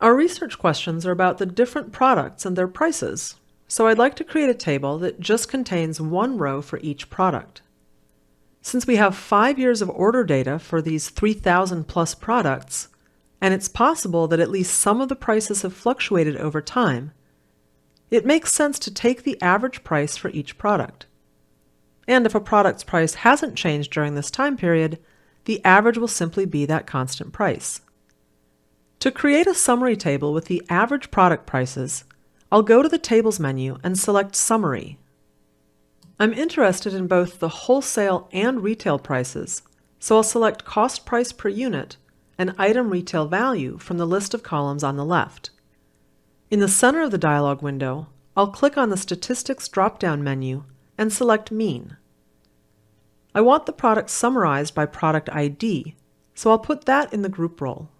Our research questions are about the different products and their prices, so I'd like to create a table that just contains one row for each product. Since we have 5 years of order data for these 3,000 plus products, and it's possible that at least some of the prices have fluctuated over time, it makes sense to take the average price for each product. And if a product's price hasn't changed during this time period, the average will simply be that constant price. To create a summary table with the average product prices, I'll go to the Tables menu and select Summary. I'm interested in both the wholesale and retail prices, so I'll select Cost Price Per Unit and Item Retail Value from the list of columns on the left. In the center of the dialog window, I'll click on the Statistics drop-down menu and select Mean. I want the product summarized by product ID, so I'll put that in the group role.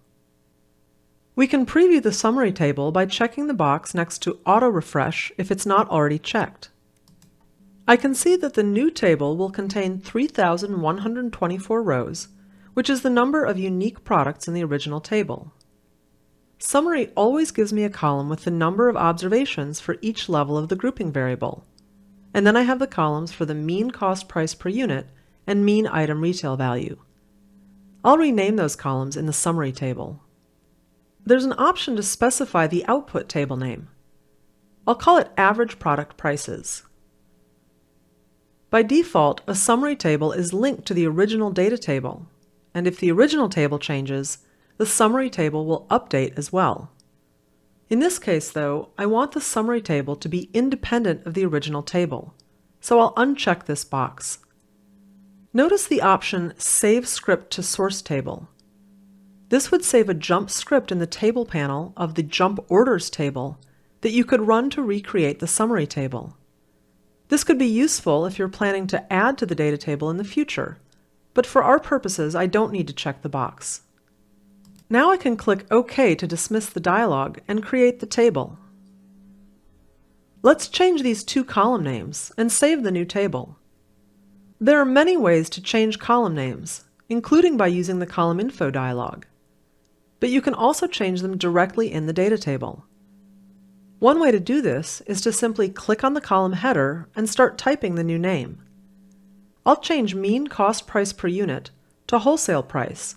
We can preview the summary table by checking the box next to Auto Refresh if it's not already checked. I can see that the new table will contain 3,124 rows, which is the number of unique products in the original table. Summary always gives me a column with the number of observations for each level of the grouping variable, and then I have the columns for the mean cost price per unit and mean item retail value. I'll rename those columns in the summary table. There's an option to specify the output table name. I'll call it Average Product Prices. By default, a summary table is linked to the original data table, and if the original table changes, the summary table will update as well. In this case, though, I want the summary table to be independent of the original table, so I'll uncheck this box. Notice the option Save Script to Source Table. This would save a jump script in the table panel of the Jump Orders table that you could run to recreate the summary table. This could be useful if you're planning to add to the data table in the future, but for our purposes I don't need to check the box. Now I can click OK to dismiss the dialog and create the table. Let's change these two column names and save the new table. There are many ways to change column names, including by using the Column Info dialog. But you can also change them directly in the data table. One way to do this is to simply click on the column header and start typing the new name. I'll change Mean Cost Price Per Unit to Wholesale Price,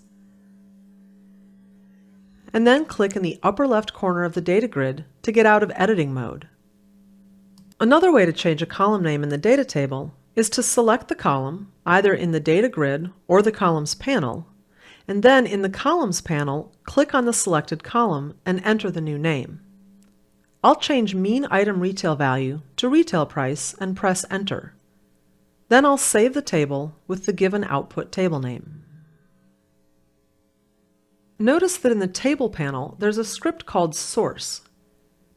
and then click in the upper left corner of the data grid to get out of editing mode. Another way to change a column name in the data table is to select the column, either in the data grid or the columns panel, and then in the columns panel, click on the selected column and enter the new name. I'll change Mean Item Retail Value to Retail Price and press Enter. Then I'll save the table with the given output table name. Notice that in the table panel, there's a script called Source.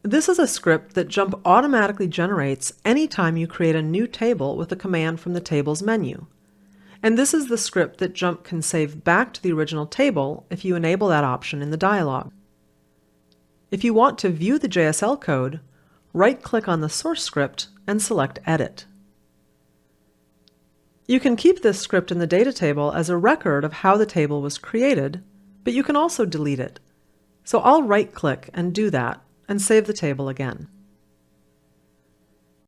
This is a script that Jump automatically generates anytime you create a new table with a command from the Tables menu. And this is the script that Jump can save back to the original table if you enable that option in the dialog. If you want to view the JSL code, right-click on the source script and select Edit. You can keep this script in the data table as a record of how the table was created, but you can also delete it. So I'll right-click and do that, and save the table again.